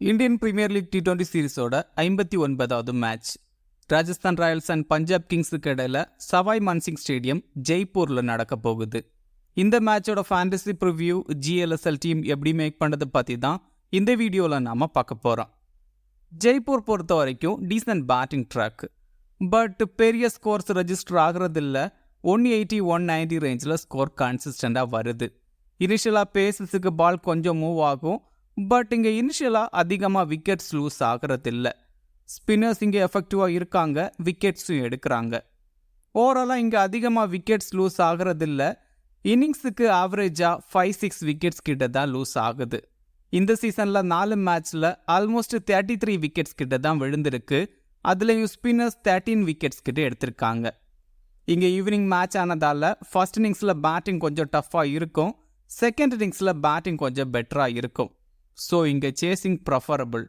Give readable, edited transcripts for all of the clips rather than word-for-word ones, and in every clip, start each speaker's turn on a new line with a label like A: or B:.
A: Indian Premier League T20 சீரிஸோட 59வது match Rajasthan Royals and Punjab கிங்ஸுக்கு இடையில சவாய் மான்சிங் ஸ்டேடியம் ஜெய்ப்பூரில் நடக்க போகுது. இந்த மேட்சோட ஃபேண்டசி ப்ரிவ்யூ GLSL டீம் எப்படி மேக் பண்ணது பற்றி தான் இந்த வீடியோவில் நாம் பார்க்க போகிறோம். ஜெய்ப்பூர் பொறுத்த வரைக்கும் டீசன்ட் பேட்டிங் ட்ராக், பட் பெரிய ஸ்கோர்ஸ் ரெஜிஸ்டர் ஆகிறதில்ல. 180-190 ரேஞ்சில் ஸ்கோர் கன்சிஸ்டண்டாக வருது. இனிஷியலாக பேசஸுக்கு பால் கொஞ்சம் மூவ் ஆகும், பட் இங்கே இனிஷியலாக அதிகமாக விக்கெட்ஸ் லூஸ் ஆகிறதில்ல. ஸ்பின்னர்ஸ் இங்கே எஃபெக்டிவாக இருக்காங்க, விக்கெட்ஸும் எடுக்கிறாங்க. ஓவராலாக இங்கே அதிகமாக விக்கெட்ஸ் லூஸ் ஆகிறதில்ல. இன்னிங்ஸுக்கு ஆவரேஜாக 5-6 விக்கெட்ஸ் கிட்ட தான் லூஸ் ஆகுது. இந்த சீசனில் 4 மேட்ச்சில் ஆல்மோஸ்ட் 33 விக்கெட்ஸ் கிட்ட தான் விழுந்திருக்கு. அதுலேயும் ஸ்பின்னர்ஸ் 13 விக்கெட்ஸ் கிட்ட எடுத்திருக்காங்க. இங்கே ஈவினிங் மேட்ச் ஆனதால் ஃபர்ஸ்ட் இன்னிங்ஸில் பேட்டிங் கொஞ்சம் டஃப்பாக இருக்கும், செகண்ட் இன்னிங்ஸில் பேட்டிங் கொஞ்சம் பெட்டராக இருக்கும். ஸோ இங்கே சேசிங் ப்ரெஃபரபிள்.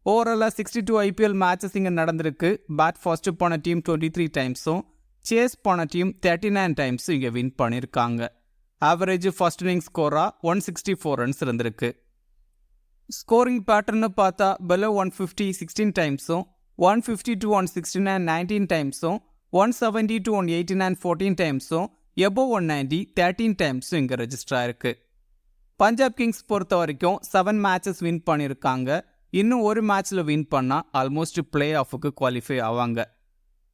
A: ஓவராலாக 62 IPL மேட்சஸ் இங்கே நடந்திருக்கு. பேட் ஃபர்ஸ்ட் போன டீம் 23 டைம்ஸும் சேஸ் போன டீம் 39 டைம்ஸும் இங்கே வின் பண்ணியிருக்காங்க. ஆவரேஜ் ஃபர்ஸ்ட் இன்னிங் ஸ்கோராக 164 ரன்ஸ் இருந்திருக்கு. ஸ்கோரிங் பேட்டர்னு பார்த்தா பெலோ 150 16 டைம்ஸும் 150-169 19 டைம்ஸும் 170-189 14 டைம்ஸும் எபோவ் 190 13 டைம்ஸும் இங்கே ரெஜிஸ்டர் ஆயிருக்கு. பஞ்சாப் கிங்ஸ் பொறுத்த வரைக்கும் 7 மேட்சஸ் வின் பண்ணியிருக்காங்க. இன்னும் ஒரு மேட்ச்சில் வின் பண்ணால் ஆல்மோஸ்ட் பிளே ஆஃபுக்கு குவாலிஃபை ஆவாங்க.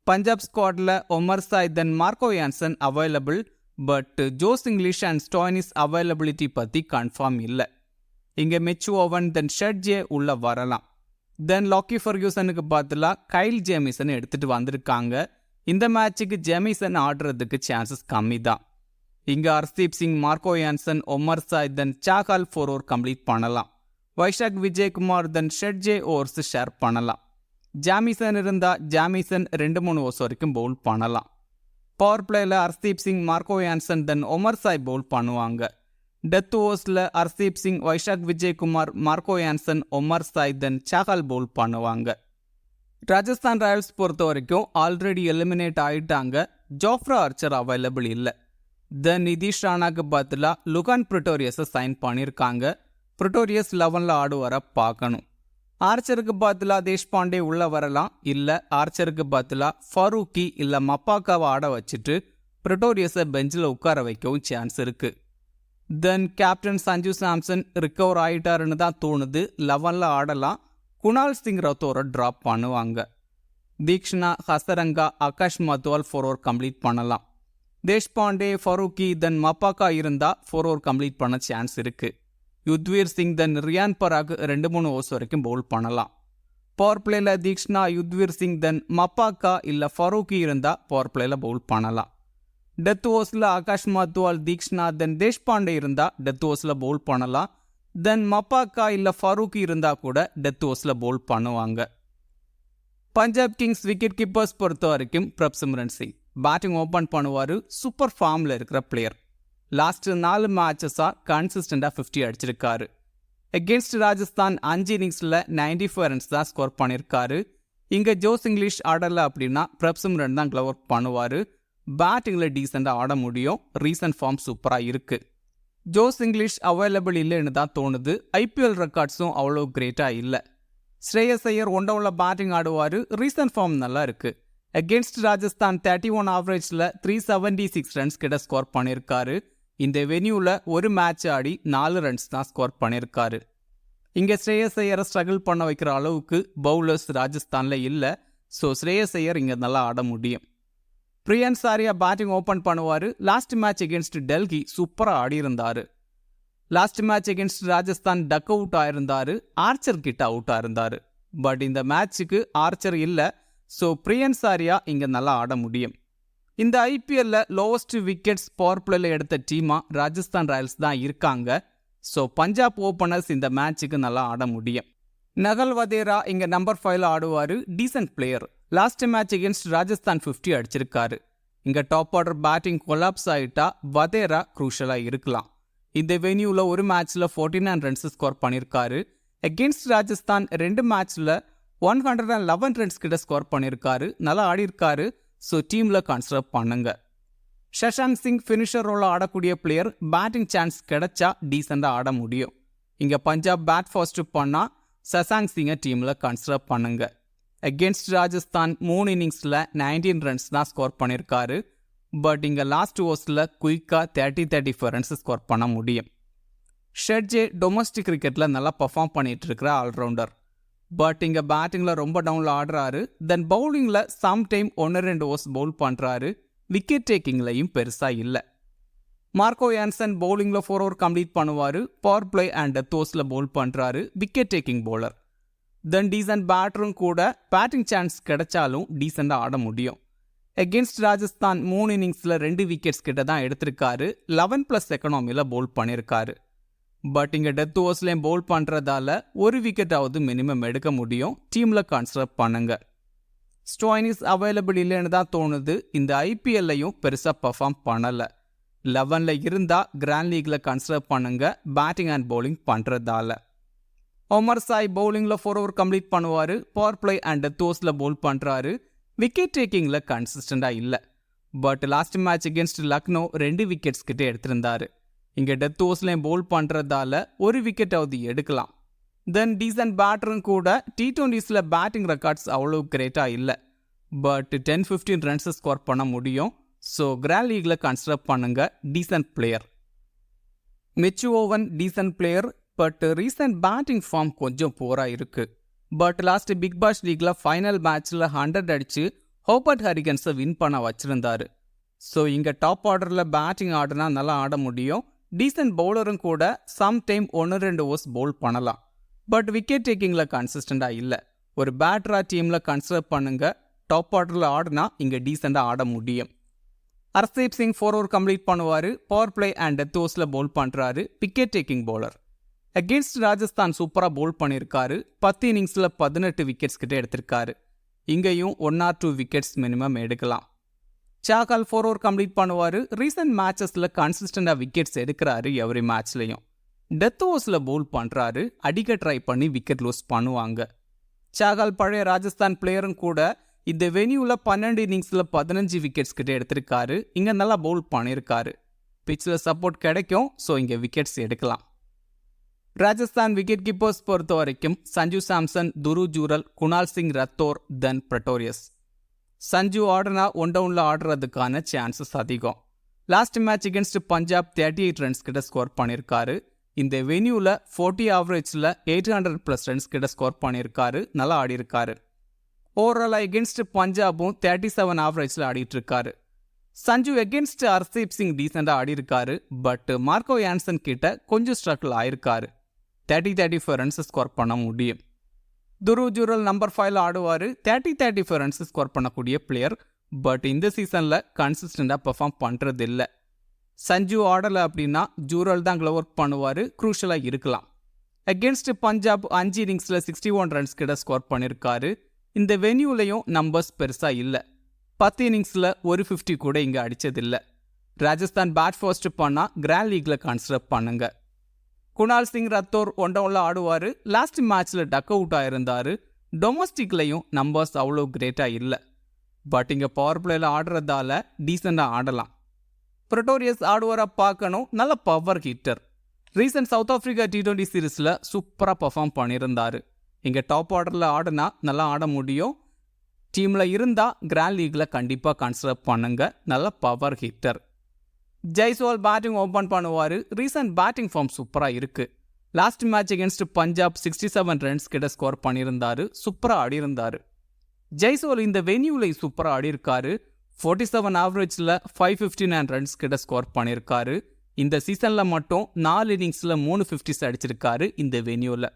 A: பஞ்சாப் ஸ்குவாடில் Omarzai and Marco Jansen available, but Josh Inglis and Stoinis availability பற்றி கன்ஃபார்ம் இல்லை. இங்கே மிச்சு ஓவன் தென் ஷெட்ஜே உள்ளே வரலாம். தென் லாக்கி ஃபர்கியூசனுக்கு பதிலாக கைல் ஜேமிசன் எடுத்துகிட்டு வந்திருக்காங்க. இந்த மேட்சுக்கு ஜேமிசன் ஆடுறதுக்கு சான்சஸ் கம்மி தான். இங்கே Arshdeep Singh, Marco Jansen, Omarzai then Chahal 4 over complete பண்ணலாம். Vyshak Vijaykumar then Shedge overs share பண்ணலாம். ஜாமிசன் இருந்தால் ஜாமிசன் 2-3 ஓவர்ஸ் வரைக்கும் பவுல் பண்ணலாம். பவர் பிளேயில் Arshdeep Singh, Marco Jansen then Omarzai bowl பண்ணுவாங்க. டெத் ஓவர்ஸில் Arshdeep Singh, Vyshak Vijaykumar, Marco Jansen, Omarzai then Chahal bowl பண்ணுவாங்க. ராஜஸ்தான் ராயல்ஸ் பொறுத்த வரைக்கும் ஆல்ரெடி எலிமினேட் ஆகிட்டாங்க. ஜோஃப்ரா ஆர்ச்சர் அவைலபிள் இல்லை. தென் நிதிஷ் ராணாக்கு பதிலாக லுகான் பிரிட்டோரியஸை சைன் பண்ணியிருக்காங்க. பிரிட்டோரியஸ் 11ல் ஆடுவர பார்க்கணும். ஆர்ச்சருக்கு பதிலாக தேஷ்பாண்டே உள்ளே வரலாம், இல்லை ஆர்ச்சருக்கு பதிலாக ஃபரூக்கி இல்லை மப்பாக்காவை ஆட வச்சுட்டு பிரிட்டோரியஸை பெஞ்சில் உட்கார வைக்கவும் சான்ஸ் இருக்குது. தென் கேப்டன் சஞ்சு சாம்சன் ரிக்கவர் ஆகிட்டாருன்னு தான் தோணுது. 11ல் ஆடலாம். குணால் சிங் ரத்தோரை ட்ராப் பண்ணுவாங்க. தீக்ஷனா, ஹசரங்கா, ஆகாஷ் மத்வால் 4 ஓவர் கம்ப்ளீட் பண்ணலாம். தேஷ்பாண்டே, ஃபரூக்கி தென் மப்பாக்கா இருந்தால் 4 ஓவர் கம்ப்ளீட் பண்ண சான்ஸ் இருக்குது. யுத்வீர் சிங் தென் ரியான் பராக் 2-3 ஓவர்ஸ் வரைக்கும் பவுல் பண்ணலாம். பவர் பிளேயில் தீக்ஷனா, யுத்வீர் சிங் தென் மப்பாக்கா இல்லை ஃபரூக்கி இருந்தால் பவர் பிளேயில் பவுல் பண்ணலாம். டெத் ஓவர்ஸில் ஆகாஷ் மத்வால், தீக்ஷனா தென் தேஷ்பாண்டே இருந்தால் டெத் ஓவர்ஸில் பவுல் பண்ணலாம். தென் மப்பாக்கா இல்லை ஃபரூக்கி இருந்தால் கூட டெத் ஓவர்ஸில் பவுல் பண்ணுவாங்க. பஞ்சாப் கிங்ஸ் விக்கெட் கீப்பர்ஸ் பொறுத்த வரைக்கும் பிரப்சிம்ரன் சிங் பேட்டிங் ஓப்பன் பண்ணுவார். சூப்பர் ஃபார்மில் இருக்கிற பிளேயர். லாஸ்ட் 4 மேட்சஸாக கன்சிஸ்டண்டாக 50 அடிச்சிருக்காரு. எகென்ஸ்ட் ராஜஸ்தான் 5 இன்னிங்ஸில் 95 ரன்ஸ் தான் ஸ்கோர் பண்ணியிருக்காரு. இங்கே ஜோஸ் இங்கிலீஷ் ஆடலை அப்படின்னா பிரப்சிம்ரன் தான் க்ளவர் பண்ணுவார். பேட்டிங்கில் டீசெண்டாக ஆட முடியும். ரீசன்ட் ஃபார்ம் சூப்பராக இருக்குது. ஜோஸ் இங்கிலீஷ் அவைலபிள் இல்லைன்னு தான் தோணுது. IPL ரெக்கார்ட்ஸும் அவ்வளோ கிரேட்டாக இல்லை. ஸ்ரேயஸ் ஐயர் 1 டவுனில் பேட்டிங் ஆடுவார். ரீசன்ட் ஃபார்ம் நல்லா இருக்குது. அகென்ஸ்ட் ராஜஸ்தான் 31 ஆவரேஜில் 376 ரன்ஸ் கிட்ட ஸ்கோர் பண்ணியிருக்காரு. இந்த வென்யூவில் ஒரு மேட்ச் ஆடி 4 ரன்ஸ் தான் ஸ்கோர் பண்ணியிருக்காரு. இங்கே ஸ்ரேயஸ் ஐயரை ஸ்ட்ரகிள் பண்ண வைக்கிற அளவுக்கு பவுலர்ஸ் ராஜஸ்தானில் இல்லை. ஸோ ஸ்ரேயஸ் ஐயர் இங்கே நல்லா ஆட முடியும். பிரியன் சாரியா பேட்டிங் ஓப்பன் பண்ணுவார். லாஸ்ட் மேட்ச் எகென்ஸ்ட் டெல்லி சூப்பராக ஆடி இருந்தார். Last match against Rajasthan duck out ஆயிருந்தார். ஆர்ச்சர் கிட்ட அவுட் ஆயிருந்தார். பட் இந்த மேட்சுக்கு ஆர்ச்சர் இல்லை. ஸோ பிரியன் சாரியா இங்கே நல்லா ஆட முடியும். இந்த IPLல லோவஸ்ட் விக்கெட்ஸ் பவர் பிளேல எடுத்த டீமாக ராஜஸ்தான் ராயல்ஸ் தான் இருக்காங்க. ஸோ பஞ்சாப் ஓப்பனர்ஸ் இந்த மேட்சுக்கு நல்லா ஆட முடியும். நகல் வதேரா இங்கே நம்பர் 5ல் ஆடுவார். Descent player. Last match against Rajasthan 50 அடிச்சிருக்காரு. இங்கே டாப் ஆர்டர் பேட்டிங் கொலாப்ஸ் ஆகிட்டா வதேரா க்ரூஷலாக இருக்கலாம். இந்த வென்யூவில் ஒரு மேட்ச்சில் 49 ரன்ஸ் ஸ்கோர் பண்ணியிருக்காரு. எகென்ஸ்ட் ராஜஸ்தான் 2 மேட்ச்சில் 111 ரன்ஸ் கிட்ட ஸ்கோர் பண்ணியிருக்காரு. நல்லா ஆடிருக்காரு. ஸோ டீமில் கன்சிடர் பண்ணுங்க. ஷஷாங்க் சிங் ஃபினிஷர் ரோலில் ஆடக்கூடிய பிளேயர். பேட்டிங் சான்ஸ் கிடைச்சா டீசெண்டாக ஆட முடியும். இங்கே பஞ்சாப் பேட் ஃபர்ஸ்ட் பண்ணால் சசாங் சிங்கை டீமில் கன்சிடர் பண்ணுங்க. அகேன்ஸ்ட் ராஜஸ்தான் 3 இன்னிங்ஸில் 19 ரன்ஸ் தான் ஸ்கோர் பண்ணியிருக்காரு. பட் இங்கே லாஸ்ட் ஓவர்ஸில் குயிக்காக 34 ரன்ஸ் ஸ்கோர் பண்ண முடியும். ஷெட்ஜே டொமஸ்டிக் கிரிக்கெட்டில் நல்லா பர்ஃபார்ம் பண்ணிட்டு இருக்கிற ஆல்ரவுண்டர். பட் இங்கே பேட்டிங்கில் ரொம்ப டவுனில் ஆடுறாரு. தென் பவுலிங்கில் சம்டைம் 1-2 ஓவர்ஸ் பவுல் பண்ணுறாரு. விக்கெட் டேக்கிங்லையும் பெருசாக இல்லை. மார்க்கோ யான்சன் பவுலிங்கில் 4 ஓவர் கம்ப்ளீட் பண்ணுவார். பவர் பிளே அண்ட் டெத் ஓவர்ஸில் பவுல் பண்ணுறாரு. Wicket taking bowler. Then decent பேட்டரும் கூட பேட்டிங் சான்ஸ் கிடைச்சாலும் டீசெண்டாக ஆட முடியும். அகேன்ஸ்ட் ராஜஸ்தான் 3 இன்னிங்ஸில் 2 விக்கெட்ஸ் கிட்ட தான் எடுத்திருக்காரு. 11+ எக்கனாமியில் பவுல் பண்ணியிருக்காரு. பட் இங்கே டெத் ஓவர்ஸ்லேயும் பவுல் பண்ணுறதால 1 விக்கெட்டாவது மினிமம் எடுக்க முடியும். டீமில் கன்சிடர் பண்ணுங்க. ஸ்டோயினிஸ் அவைலபிள் இல்லைன்னு தான் தோணுது. இந்த ஐபிஎல்லையும் பெருசாக பர்ஃபார்ம் பண்ணலை. 11ல் இருந்தால் கிராண்ட் லீக்கில் கன்சிடர் பண்ணுங்க பேட்டிங் அண்ட் பவுலிங் பண்ணுறதால. ஒமர் சாய் பவுலிங்கில் 4 ஓவர் கம்ப்ளீட் பண்ணுவார். பவர் பிளே அண்ட் டெத் ஓவர்ஸில் பவுல் பண்ணுறாரு. விக்கெட் டேக்கிங்கில் கன்சிஸ்டண்டாக இல்லை. But last match against Lucknow 2 wickets கிட்டே எடுத்திருந்தாரு. இங்கே டெத் ஓவர்ஸ்லேயும் பவுல் பண்ணுறதால 1 விக்கெட்டாவது எடுக்கலாம். தென் டீசன்ட் பேட்டரும் கூட T20ஸில் பேட்டிங் ரெக்கார்ட்ஸ் அவ்வளோ கிரேட்டாக இல்லை. பட் 10-15 ரன்ஸ் ஸ்கோர் பண்ண முடியும். ஸோ கிராண்ட் லீக்கில் கன்சிடர் பண்ணுங்க decent player. Mitch Owen decent player. But recent batting form கொஞ்சம் போராக இருக்குது. பட் லாஸ்ட் பிக் பாஷ் லீக்ல ஃபைனல் மேட்ச்சில் 100 அடித்து ஹோபர்ட் ஹரிகன்ஸை வின் பண்ண வச்சுருந்தாரு. ஸோ இங்கே டாப் ஆர்டரில் பேட்டிங் ஆடினா நல்லா ஆட முடியும். டீசன்ட் பவுலரும் கூட சம்டைம் 1-2 ஓவர்ஸ் பவுல் பண்ணலாம். பட் விக்கெட் டேக்கிங்கில் கன்சிஸ்டண்டாக இல்லை. ஒரு பேட்டராக டீமில் கன்சிடர் பண்ணுங்க. டாப் ஆர்டரில் ஆடினா இங்கே டீசெண்டாக ஆட முடியும். ஹர்தீப் சிங் 4 ஓவர் கம்ப்ளீட் பண்ணுவார். பவர் பிளே அண்ட் டெத் ஓவர்ஸில் பவுல் பண்ணுறாரு. Wicket taking bowler. Against Rajasthan சூப்பராக பவுல் பண்ணியிருக்காரு. 10 இன்னிங்ஸில் 18 விக்கெட்ஸ் கிட்ட எடுத்திருக்காரு. இங்கேயும் 1 or 2 விக்கெட்ஸ் மினிமம் எடுக்கலாம். சாகல் 4 ஓவர் கம்ப்ளீட் பண்ணுவார். ரீசன்ட் மேட்சஸில் கன்சிஸ்டண்டாக விக்கெட்ஸ் எடுக்கிறாரு. எவ்ரி மேட்ச்லையும் டெத் ஓவர்ஸில் பவுல் பண்ணுறாரு. அடிக்க ட்ரை பண்ணி விக்கெட் லூஸ் பண்ணுவாங்க. சாகல் பழைய ராஜஸ்தான் பிளேயரும் கூட. இந்த வென்யூவில் 12 இன்னிங்ஸில் 15 விக்கெட்ஸ் கிட்ட எடுத்திருக்காரு. இங்கே நல்லா பவுல் பண்ணியிருக்காரு. பிச்சில் சப்போர்ட் கிடைக்கும். ஸோ இங்கே விக்கெட்ஸ் எடுக்கலாம். ராஜஸ்தான் விக்கெட் கீப்பர்ஸ் பொறுத்த வரைக்கும் சஞ்சு சாம்சன், துரு ஜூரல், குணால் சிங் ரத்தோர், தென் பிரட்டோரியஸ். சஞ்சு ஆடினா 1 டவுனில் ஆடுறதுக்கான சான்சஸ் அதிகம். Last match against Punjab 38 runs கிட்ட ஸ்கோர் பண்ணியிருக்காரு. இந்த வென்யூவில் 40 ஆவரேஜில் 800+ ரன்ஸ் கிட்ட ஸ்கோர் பண்ணியிருக்காரு. நல்லா ஆடியிருக்காரு. ஓவராலாக அகேன்ஸ்ட் பஞ்சாபும் 37 ஆவரேஜில் ஆடிட்டு இருக்காரு. சஞ்சு அகேன்ஸ்ட் ஹர்தீப் சிங் டீசெண்டாக ஆடியிருக்காரு. பட் மார்க்கோ யான்சன் கிட்ட கொஞ்சம் ஸ்ட்ரகிள் ஆயிருக்காரு. 30-35 ரன்ஸ் ஸ்கோர் பண்ண முடியும். துரு ஜூரல் நம்பர் 5ல் ஆடுவார். 30-35 ரன்ஸ் ஸ்கோர் பண்ணக்கூடிய பிளேயர். பட் இந்த சீசனில் கன்சிஸ்டண்டாக பெர்ஃபார்ம் பண்ணுறது இல்லை. சஞ்சு ஆடலை அப்படின்னா ஜூரல் தான் ஒர்க் பண்ணுவார். க்ரூஷலாக இருக்கலாம். அகேன்ஸ்ட் பஞ்சாப் 5 இன்னிங்ஸில் 61 ரன்ஸ் கிட்ட ஸ்கோர் பண்ணியிருக்காரு. இந்த வென்யூலையும் நம்பர்ஸ் பெருசாக இல்லை. 10 இன்னிங்ஸில் 150 கூட இங்கே அடித்ததில்லை. ராஜஸ்தான் பேட் ஃபர்ஸ்ட் பண்ணால் கிராண்ட் லீக்கில் கன்சிடர் பண்ணுங்க. குணால் சிங் ரத்தோர் 1 டவுனில் ஆடுவார். லாஸ்ட் மேட்ச்சில் டக் அவுட் ஆயிருந்தார். டொமஸ்டிக்லையும் நம்பர்ஸ் அவ்வளோ கிரேட்டாக இல்லை. பட் இங்கே பவர் பிளேயில் ஆடுறதால டீசெண்டாக ஆடலாம். பிரட்டோரியஸ் ஆடுவாராக பார்க்கணும். நல்ல power hitter. Recent south Africa T20 சீரீஸில் சூப்பராக பர்ஃபார்ம் பண்ணியிருந்தார். இங்கே டாப் ஆர்டரில் ஆடினா நல்லா ஆட முடியும். டீமில் இருந்தால் கிராண்ட் லீக்கில் கண்டிப்பாக கன்சிடர் பண்ணுங்க. நல்ல power hitter. Jaiswal batting open பண்ணுவார். ரீசன்ட் பேட்டிங் ஃபார்ம் சூப்பராக இருக்குது. Last match against Punjab 67 runs கிட்ட ஸ்கோர் பண்ணியிருந்தார். சூப்பராக ஆடியிருந்தார். ஜெய்ஸ்வால் இந்த வென்யூவில் சூப்பராக ஆடியிருக்காரு. 47 ஆவரேஜில் 559 ரன்ஸ் கிட்ட ஸ்கோர் பண்ணியிருக்காரு. இந்த சீசனில் மட்டும் 4 இன்னிங்ஸில் 3 50s அடிச்சிருக்காரு இந்த வென்யூவில்.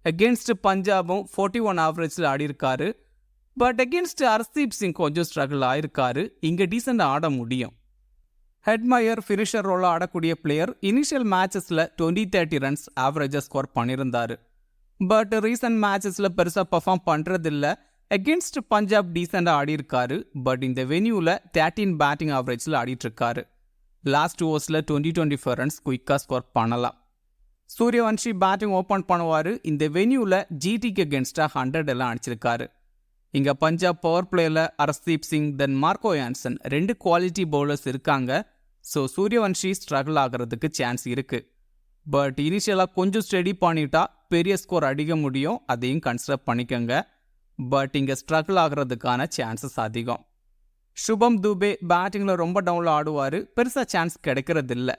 A: அகேன்ஸ்ட் பஞ்சாபும் 41 ஆவரேஜில் ஆடியிருக்காரு. பட் அகேன்ஸ்ட் ஹர்தீப் சிங் கொஞ்சம் ஸ்ட்ரகிள் ஆயிருக்காரு. இங்கே டீசெண்டாக ஆட முடியும். ஹெட்மயர் ஃபினிஷர் ரோலில் ஆடக்கூடிய பிளேயர். இனிஷியல் மேட்சஸில் 20-30 ரன்ஸ் ஆவரேஜாக ஸ்கோர் பண்ணியிருந்தார். பட் ரீசன்ட் மேட்சஸில் பெருசாக பர்ஃபார்ம் பண்ணுறதில்ல. அகேன்ஸ்ட் பஞ்சாப் டீசெண்டாக ஆடியிருக்காரு. பட் இந்த வென்யூவில் 13 பேட்டிங் ஆவரேஜில் ஆடிட்டுருக்காரு. லாஸ்ட் ஓவர்ஸில் 20-25 ரன்ஸ் குயிக்காக ஸ்கோர் பண்ணலாம். சூரியவன்ஷி பேட்டிங் ஓப்பன் பண்ணுவார். இந்த வென்யூவில் ஜிடிக்கு அகேன்ஸ்டாக 100 எல்லாம் அடிச்சிருக்காரு. இங்கே பஞ்சாப் பவர் பிளேயில் ஹர்தீப் சிங், தென் மார்க்கோ யான்சன் 2 குவாலிட்டி பவுலர்ஸ் இருக்காங்க. ஸோ சூரியவன்ஷி ஸ்ட்ரகிள் ஆகிறதுக்கு சான்ஸ் இருக்குது. பட் இனிஷியலாக கொஞ்சம் ஸ்டடி பண்ணிட்டா பெரிய ஸ்கோர் அடிக்க முடியும், அதையும் கன்சிடர் பண்ணிக்கோங்க. பட் இங்கே ஸ்ட்ரகிள் ஆகிறதுக்கான சான்சஸ் அதிகம். சுபம் துபே பேட்டிங்கில் ரொம்ப டவுனில் ஆடுவார், பெருசாக சான்ஸ் கிடைக்கிறதில்ல.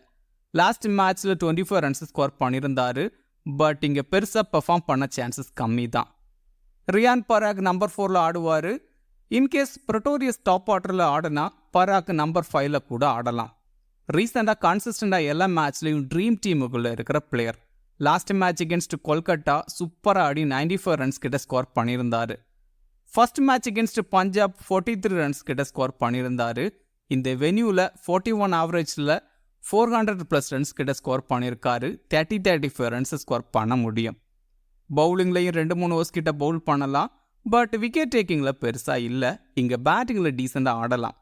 A: லாஸ்ட் மேட்ச்சில் 24 ரன்ஸ் ஸ்கோர் பண்ணியிருந்தார், பட் இங்கே பெருசாக பெர்ஃபார்ம் பண்ண சான்சஸ் கம்மி தான். ரியான் பராக் நம்பர் 4ல் ஆடுவார். இன்கேஸ் ப்ரெட்டோரியஸ் டாப் ஆர்டரில் ஆடினா பராக் நம்பர் 5ல் கூட ஆடலாம். ரீசெண்டாக கன்சிஸ்டண்டாக எல்லா மேட்ச்லையும் ட்ரீம் டீமுக்குள்ளே இருக்கிற player. Last match against Kolkata சூப்பராக ஆடி 94 ரன்ஸ் கிட்ட ஸ்கோர் பண்ணியிருந்தார். First match against Punjab 43 runs கிட்ட ஸ்கோர் பண்ணியிருந்தார். இந்த வென்யூவில் 41 ஆவரேஜில் 400+ ரன்ஸ் கிட்ட ஸ்கோர் பண்ணியிருக்காரு. 35 ரன்ஸ் ஸ்கோர் பண்ண முடியும். பவுலிங்லையும் 2-3 ஓவர்ஸ் கிட்ட பவுல் பண்ணலாம், பட் விக்கெட் டேக்கிங்கில் பெருசாக இல்லை. இங்கே பேட்டிங்கில் டீசெண்டாக ஆடலாம்.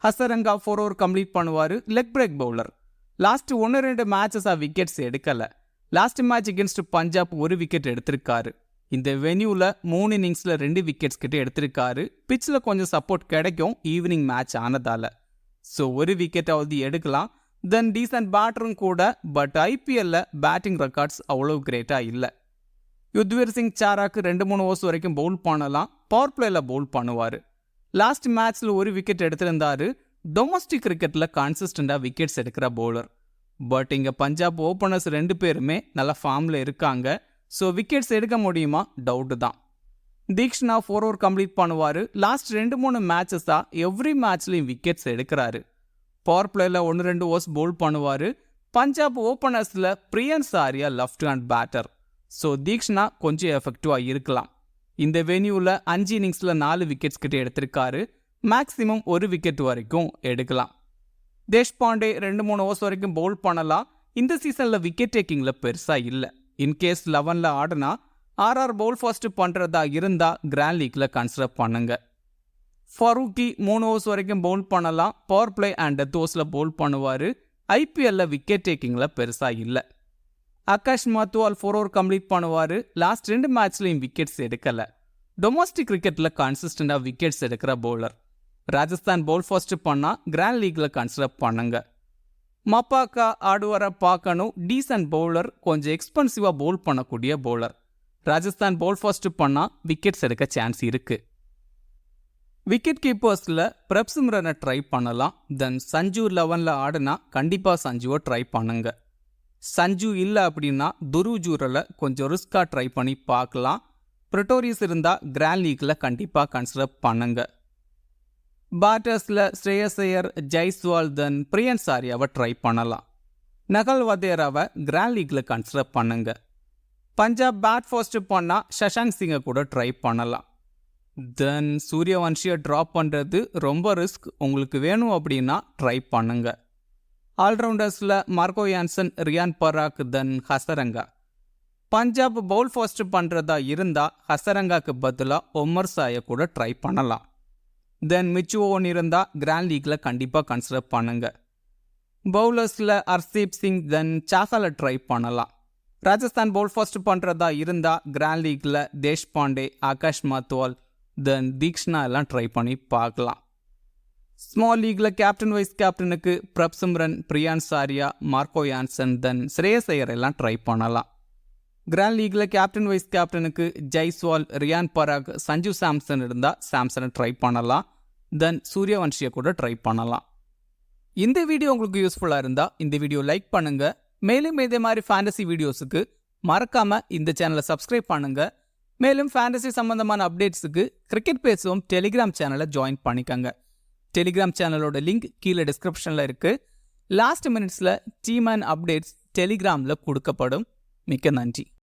A: ஹசரங்கா 4 ஓவர் கம்ப்ளீட் பண்ணுவார். Leg break bowler. லாஸ்ட் 1-2 மேட்சஸாக விக்கெட்ஸ் எடுக்கலை. Last match against Punjab 1 wicket எடுத்திருக்காரு. இந்த வென்யூவில் 3 இன்னிங்ஸில் 2 விக்கெட்ஸ் கிட்ட எடுத்திருக்காரு. பிச்சில் கொஞ்சம் சப்போர்ட் கிடைக்கும் ஈவினிங் மேட்ச் ஆனதால். ஸோ 1 விக்கெட்டாவது எடுக்கலாம். தென் டீசன்ட் பேட்டரும் கூட, பட் ஐபிஎல்ல பேட்டிங் ரெக்கார்ட்ஸ் அவ்வளோ கிரேட்டாக இல்லை. யுத்வீர் சிங் சாராக்கு 2-3 ஓவர்ஸ் வரைக்கும் பவுல் பண்ணலாம். பவர் பிளேயில் பவுல் பண்ணுவார். லாஸ்ட் மேட்ச்சில் 1 விக்கெட் எடுத்திருந்தாரு. டொமஸ்டிக் கிரிக்கெட்டில் கன்சிஸ்டண்டாக விக்கெட்ஸ் எடுக்கிற பவுலர். பட் இங்கே பஞ்சாப் ஓப்பனர்ஸ் 2 பேருமே நல்ல ஃபார்மில் இருக்காங்க. ஸோ விக்கெட்ஸ் எடுக்க முடியுமா டவுட்டு தான். தீக்ஷனா 4 ஓவர் கம்ப்ளீட் பண்ணுவார். லாஸ்ட் 2-3 மேட்சஸாக எவ்ரி மேட்ச்லையும் விக்கெட்ஸ் எடுக்கிறாரு. பவர் பிளேயில் 1-2 ஓவர்ஸ் பவுல் பண்ணுவார். பஞ்சாப் ஓப்பனர்ஸில் Priyansh Arya left hand batter. So Theekshana கொஞ்சம் எஃபெக்டிவாக இருக்கலாம். இந்த வென்யூவில் 5 இன்னிங்ஸில் 4 விக்கெட்ஸ் கிட்ட எடுத்திருக்காரு. மேக்ஸிமம் 1 விக்கெட் வரைக்கும் எடுக்கலாம். தேஷ்பாண்டே 2-3 ஓவர்ஸ் வரைக்கும் பவுல் பண்ணலாம். இந்த சீசனில் விக்கெட் டேக்கிங்கில் பெருசாக இல்லை. இன்கேஸ் 11ல் ஆடுனா ஆர்ஆர் பவுல் ஃபர்ஸ்ட் பண்ணுறதா இருந்தால் கிராண்ட் லீக்கில் கன்சிடர் பண்ணுங்க. ஃபரூக்கி 3 ஓவர்ஸ் வரைக்கும் பவுல் பண்ணலாம். பவர் பிளே அண்ட் டெத் ஓவர்ஸில் பவுல் பண்ணுவார். ஐபிஎல்ல விக்கெட் டேக்கிங்கில் பெருசாக இல்லை. ஆகாஷ் மத்துவால் 4 ஓவர் கம்ப்ளீட் பண்ணுவார். லாஸ்ட் 2 மேட்ச்லையும் விக்கெட்ஸ் எடுக்கலை. டொமஸ்டிக் கிரிக்கெட்டில் கன்சிஸ்டண்டாக விக்கெட்ஸ் எடுக்கிற பவுலர். ராஜஸ்தான் பவுல் ஃபர்ஸ்ட் பண்ணால் கிராண்ட் லீக்கில் கன்சிடர் பண்ணுங்க. மப்பாக்கா ஆடுவரை பார்க்கணும். டீசன்ட் பவுலர், கொஞ்சம் எக்ஸ்பென்சிவாக பவுல் பண்ணக்கூடிய பவுலர். ராஜஸ்தான் பவுல் ஃபர்ஸ்ட் பண்ணால் விக்கெட்ஸ் எடுக்க சான்ஸ் இருக்குது. விக்கெட் கீப்பர்ஸில் பிரப்சிம்ரனை ட்ரை பண்ணலாம். தென் சஞ்சு 11ல் ஆடுனா கண்டிப்பாக சஞ்சுவை ட்ரை பண்ணுங்க. சஞ்சு இல்லை அப்படின்னா துருவ் ஜூரலை கொஞ்சம் ரிஸ்காக ட்ரை பண்ணி பார்க்கலாம். ப்ரெட்டோரியஸ் இருந்தால் கிராண்ட் லீக்கில் கண்டிப்பாக கன்சிடர் பண்ணுங்க. பேட்டர்ஸில் ஸ்ரேயஸ் ஐயர், ஜெய்ஸ்வால், தென் பிரியன்ஸ் ஆரியாவை ட்ரை பண்ணலாம். நகல் வதேராவை கிராண்ட் லீக்கில் கன்சிடர் பண்ணுங்க. பஞ்சாப் பேட் ஃபர்ஸ்ட் பண்ணால் சஷாங்க் சிங்கை கூட ட்ரை பண்ணலாம். தென் சூரியவன்ஷியை ட்ராப் பண்ணுறது ரொம்ப ரிஸ்க். உங்களுக்கு வேணும் அப்படின்னா ட்ரை பண்ணுங்க. ஆல்ரவுண்டர்ஸில் மார்கோ யான்சன், ரியான் பராக், தென் ஹசரங்கா. பஞ்சாப் பவுல் ஃபர்ஸ்ட் பண்ணுறதா இருந்தால் ஹசரங்காக்கு பதிலாக ஒமர் சாயை கூட ட்ரை பண்ணலாம். தென் மிச்சு ஓவன் இருந்தால் கிராண்ட் லீக்கில் கண்டிப்பாக கன்சிடர் பண்ணுங்க. பவுலர்ஸில் ஹர்தீப் சிங், தென் சாஹலை ட்ரை பண்ணலாம். ராஜஸ்தான் பவுல் ஃபர்ஸ்ட் பண்ணுறதா இருந்தால் கிராண்ட் லீக்கில் தேஷ்பாண்டே, ஆகாஷ் மத்வால், தென் தீக்ஷனா எல்லாம் ட்ரை பண்ணி பார்க்கலாம். ஸ்மால் லீக்கில் கேப்டன் வைஸ் கேப்டனுக்கு Prabhsimran, Priyansh Arya, Marco Jansen, then Shreyas Iyer எல்லாம் ட்ரை பண்ணலாம். கிராண்ட் லீக்கில் கேப்டன் வைஸ் கேப்டனுக்கு ஜெய்ஸ்வால், ரியான் பராக், சஞ்சு சாம்சன் இருந்தால் சாம்சனை ட்ரை பண்ணலாம். தென் சூரியவன்ஷியை கூட ட்ரை பண்ணலாம். இந்த வீடியோ உங்களுக்கு யூஸ்ஃபுல்லாக இருந்தால் இந்த வீடியோ லைக் பண்ணுங்கள். மேலும் இதே மாதிரி ஃபேண்டசி வீடியோஸுக்கு மறக்காமல் இந்த சேனலை சப்ஸ்கிரைப் பண்ணுங்கள். மேலும் ஃபேண்டசி சம்மந்தமான அப்டேட்ஸுக்கு கிரிக்கெட் பேசுவோம் டெலிகிராம் சேனலை ஜாயின் பண்ணிக்கோங்க. டெலிகிராம் சேனலோட லிங்க் கீழே டிஸ்கிரிப்ஷனில் இருக்குது. லாஸ்ட் மினிட்ஸில் டீம் அண்ட் அப்டேட்ஸ் டெலிகிராமில் கொடுக்கப்படும். மிக்க நன்றி.